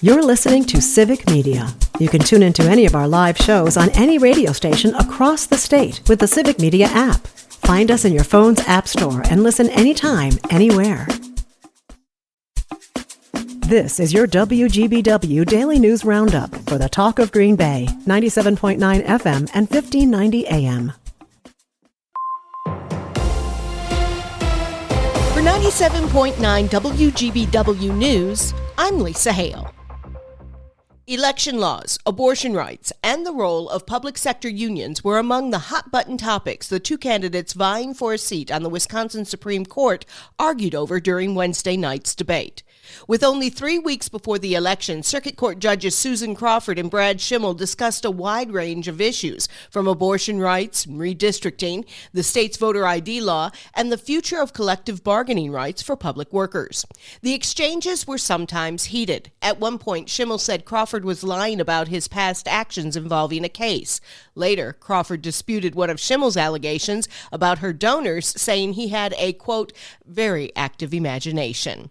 You're listening to Civic Media. You can tune into any of our live shows on any radio station across the state with the Civic Media app. Find us in your phone's app store and listen anytime, anywhere. This is your WGBW Daily News Roundup for the Talk of Green Bay, 97.9 FM and 1590 AM. For 97.9 WGBW News, I'm Lisa Hale. Election laws, abortion rights, and the role of public sector unions were among the hot-button topics the two candidates vying for a seat on the Wisconsin Supreme Court argued over during Wednesday night's debate. With only 3 weeks before the election, Circuit Court Judges Susan Crawford and Brad Schimmel discussed a wide range of issues, from abortion rights, redistricting, the state's voter ID law, and the future of collective bargaining rights for public workers. The exchanges were sometimes heated. At one point, Schimmel said Crawford was lying about his past actions involving a case. Later, Crawford disputed one of Schimmel's allegations about her donors, saying he had a, quote, very active imagination.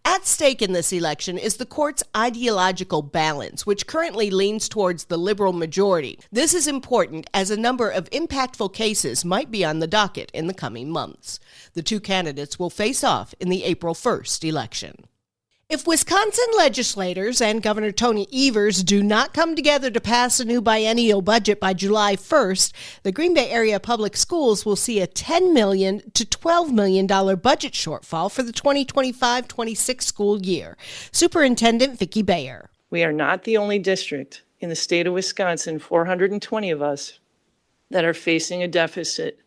At stake in this election is the court's ideological balance, which currently leans towards the liberal majority. This is important as a number of impactful cases might be on the docket in the coming months. The two candidates will face off in the April 1st election. If Wisconsin legislators and Governor Tony Evers do not come together to pass a new biennial budget by July 1st, the Green Bay area public schools will see a $10 million to $12 million budget shortfall for the 2025-26 school year. Superintendent Vicki Bayer. We are not the only district in the state of Wisconsin, 420 of us, that are facing a deficit,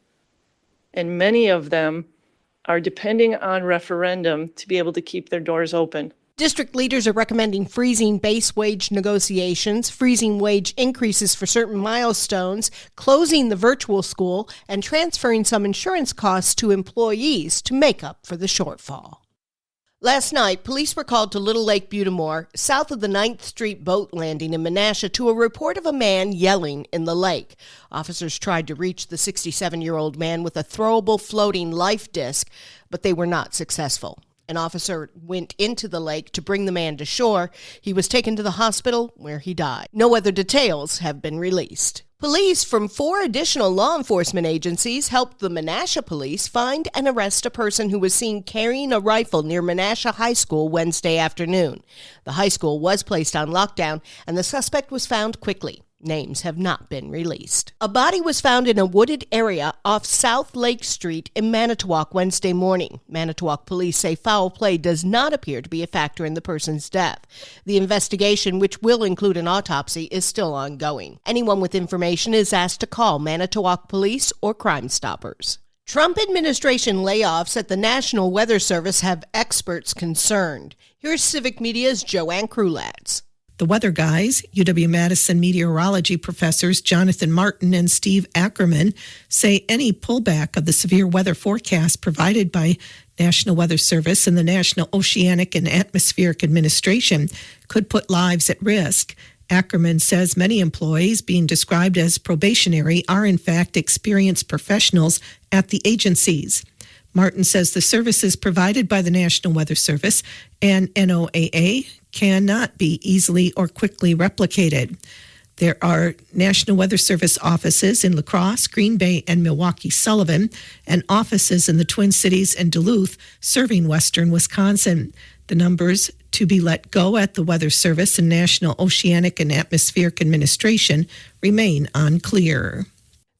and many of them are depending on referendum to be able to keep their doors open. District leaders are recommending freezing base wage negotiations, freezing wage increases for certain milestones, closing the virtual school, and transferring some insurance costs to employees to make up for the shortfall. Last night, police were called to Little Lake Butamore, south of the 9th Street boat landing in Menasha, to a report of a man yelling in the lake. Officers tried to reach the 67-year-old man with a throwable floating life disc, but they were not successful. An officer went into the lake to bring the man to shore. He was taken to the hospital where he died. No other details have been released. Police from 4 additional law enforcement agencies helped the Menasha police find and arrest a person who was seen carrying a rifle near Menasha High School Wednesday afternoon. The high school was placed on lockdown, and the suspect was found quickly. Names have not been released. A body was found in a wooded area off South Lake Street in Manitowoc Wednesday morning. Manitowoc police say foul play does not appear to be a factor in the person's death. The investigation, which will include an autopsy, is still ongoing. Anyone with information is asked to call Manitowoc Police or Crime Stoppers. Trump administration layoffs at the National Weather Service have experts concerned. Here's Civic Media's Joanne Krulatz. The weather guys, UW-Madison meteorology professors Jonathan Martin and Steve Ackerman, say any pullback of the severe weather forecast provided by National Weather Service and the National Oceanic and Atmospheric Administration could put lives at risk. Ackerman says many employees being described as probationary are in fact experienced professionals at the agencies. Martin says the services provided by the National Weather Service and NOAA cannot be easily or quickly replicated. There are National Weather Service offices in La Crosse, Green Bay, and Milwaukee-Sullivan, and offices in the Twin Cities and Duluth serving western Wisconsin. The numbers to be let go at the Weather Service and National Oceanic and Atmospheric Administration remain unclear.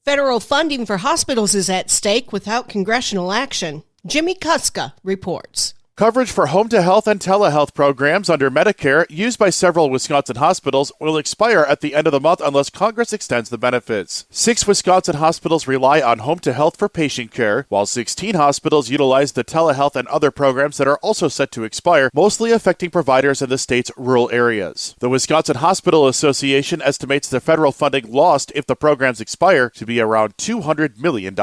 Federal funding for hospitals is at stake without congressional action. Jimmy Kuska reports. Coverage for home-to-health and telehealth programs under Medicare used by several Wisconsin hospitals will expire at the end of the month unless Congress extends the benefits. 6 Wisconsin hospitals rely on home-to-health for patient care, while 16 hospitals utilize the telehealth and other programs that are also set to expire, mostly affecting providers in the state's rural areas. The Wisconsin Hospital Association estimates the federal funding lost if the programs expire to be around $200 million.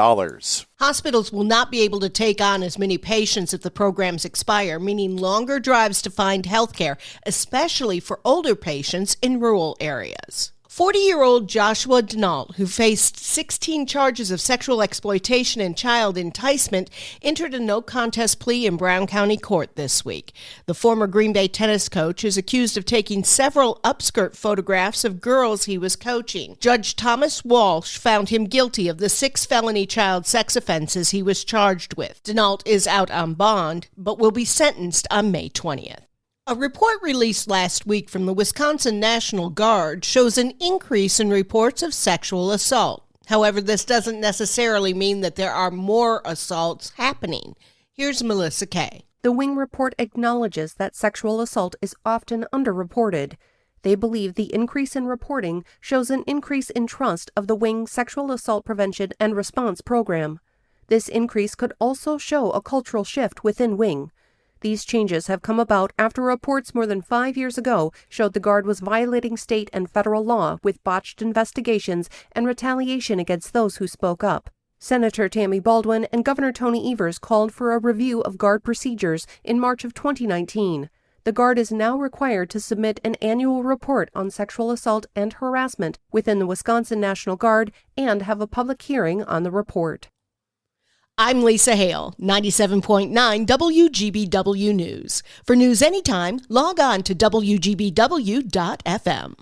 Hospitals will not be able to take on as many patients if the programs expire, meaning longer drives to find health care, especially for older patients in rural areas. 40-year-old Joshua Denault, who faced 16 charges of sexual exploitation and child enticement, entered a no-contest plea in Brown County Court this week. The former Green Bay tennis coach is accused of taking several upskirt photographs of girls he was coaching. Judge Thomas Walsh found him guilty of the 6 felony child sex offenses he was charged with. Denault is out on bond, but will be sentenced on May 20th. A report released last week from the Wisconsin National Guard shows an increase in reports of sexual assault. However, this doesn't necessarily mean that there are more assaults happening. Here's Melissa Kay. The Wing report acknowledges that sexual assault is often underreported. They believe the increase in reporting shows an increase in trust of the Wing Sexual Assault Prevention and Response Program. This increase could also show a cultural shift within Wing. These changes have come about after reports more than 5 years ago showed the Guard was violating state and federal law with botched investigations and retaliation against those who spoke up. Senator Tammy Baldwin and Governor Tony Evers called for a review of Guard procedures in March of 2019. The Guard is now required to submit an annual report on sexual assault and harassment within the Wisconsin National Guard and have a public hearing on the report. I'm Lisa Hale, 97.9 WGBW News. For news anytime, log on to WGBW.FM.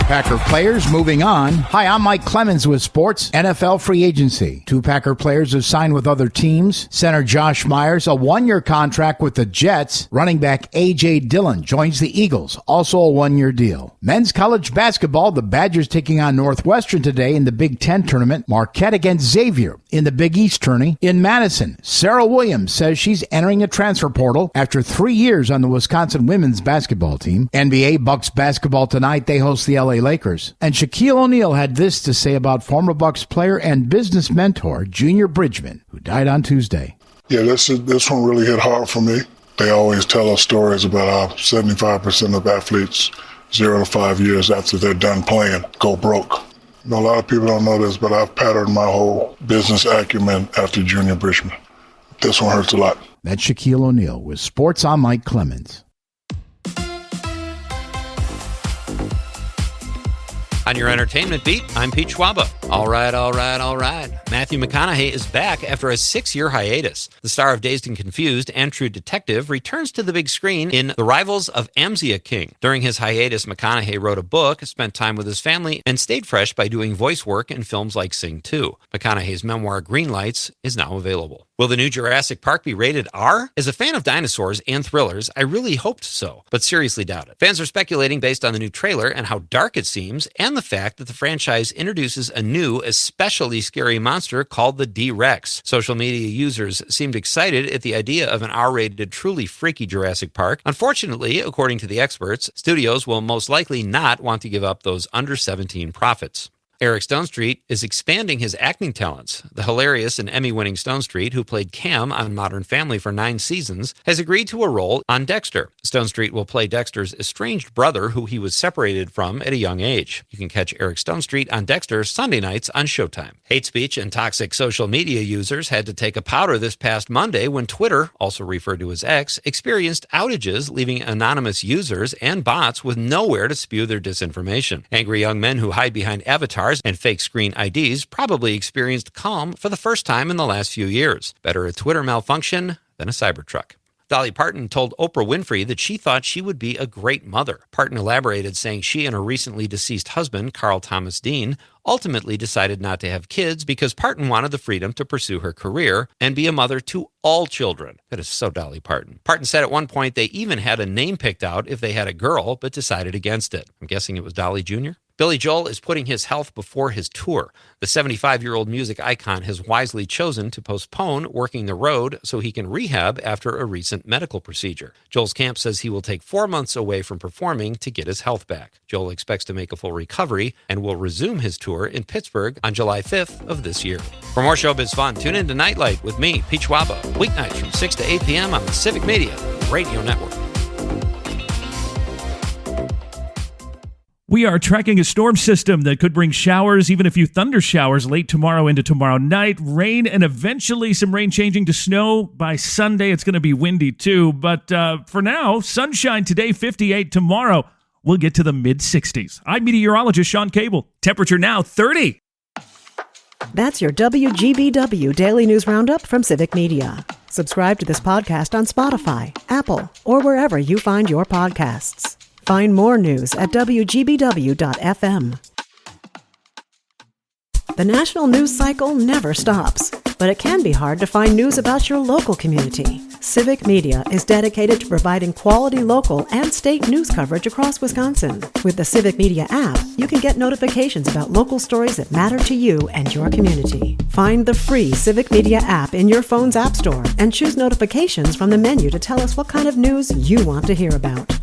Packer players moving on. Hi, I'm Mike Clemens with Sports NFL Free Agency. 2 Packer players have signed with other teams. Center Josh Myers, a 1-year contract with the Jets. Running back A.J. Dillon joins the Eagles, also a 1-year deal. Men's college basketball, the Badgers taking on Northwestern today in the Big Ten tournament. Marquette against Xavier in the Big East tourney. In Madison, Sarah Williams says she's entering a transfer portal after 3 years on the Wisconsin women's basketball team. NBA Bucks basketball tonight. They host the LA Lakers. And Shaquille O'Neal had this to say about former Bucks player and business mentor Junior Bridgman, who died on Tuesday. Yeah, this one really hit hard for me. They always tell us stories about how 75% of athletes 0 to 5 years after they're done playing go broke. You know, a lot of people don't know this, but I've patterned my whole business acumen after Junior Bridgman. This one hurts a lot. That's Shaquille O'Neal with Sports. I'm Mike Clemens. On your entertainment beat, I'm Pete Schwaba. All right. Matthew McConaughey is back after a 6-year hiatus. The star of Dazed and Confused and True Detective returns to the big screen in The Rivals of Amzia King. During his hiatus, McConaughey wrote a book, spent time with his family, and stayed fresh by doing voice work in films like Sing 2. McConaughey's memoir, Green Lights, is now available. Will the new Jurassic Park be rated R? As a fan of dinosaurs and thrillers, I really hoped so, but seriously doubt it. Fans are speculating based on the new trailer and how dark it seems, and the fact that the franchise introduces a new, especially scary monster called the D-Rex. Social media users seemed excited at the idea of an R-rated, truly freaky Jurassic Park. Unfortunately, according to the experts, studios will most likely not want to give up those under-17 profits. Eric Stonestreet is expanding his acting talents. The hilarious and Emmy-winning Stonestreet, who played Cam on Modern Family for 9 seasons, has agreed to a role on Dexter. Stonestreet will play Dexter's estranged brother, who he was separated from at a young age. You can catch Eric Stonestreet on Dexter Sunday nights on Showtime. Hate speech and toxic social media users had to take a powder this past Monday when Twitter, also referred to as X, experienced outages, leaving anonymous users and bots with nowhere to spew their disinformation. Angry young men who hide behind avatars and fake screen IDs probably experienced calm for the first time in the last few years. Better a Twitter malfunction than a Cybertruck. Dolly Parton told Oprah Winfrey that she thought she would be a great mother. Parton elaborated, saying she and her recently deceased husband, Carl Thomas Dean, ultimately decided not to have kids because Parton wanted the freedom to pursue her career and be a mother to all children. That is so Dolly Parton. Parton said at one point they even had a name picked out if they had a girl, but decided against it. I'm guessing it was Dolly Jr.? Billy Joel is putting his health before his tour. The 75-year-old music icon has wisely chosen to postpone working the road so he can rehab after a recent medical procedure. Joel's camp says he will take 4 months away from performing to get his health back. Joel expects to make a full recovery and will resume his tour in Pittsburgh on July 5th of this year. For more showbiz fun, tune in to Nightlight with me, Pete Schwaba, weeknights from 6 to 8 p.m. on the Civic Media Radio Network. We are tracking a storm system that could bring showers, even a few thunder showers late tomorrow into tomorrow night. Rain and eventually some rain changing to snow by Sunday. It's going to be windy too. But for now, sunshine today, 58 tomorrow. we'll get to the mid-60s. I'm meteorologist Sean Cable. Temperature now 30. That's your WGBW Daily News Roundup from Civic Media. Subscribe to this podcast on Spotify, Apple, or wherever you find your podcasts. Find more news at WGBW.FM. The national news cycle never stops, but it can be hard to find news about your local community. Civic Media is dedicated to providing quality local and state news coverage across Wisconsin. With the Civic Media app, you can get notifications about local stories that matter to you and your community. Find the free Civic Media app in your phone's app store and choose notifications from the menu to tell us what kind of news you want to hear about.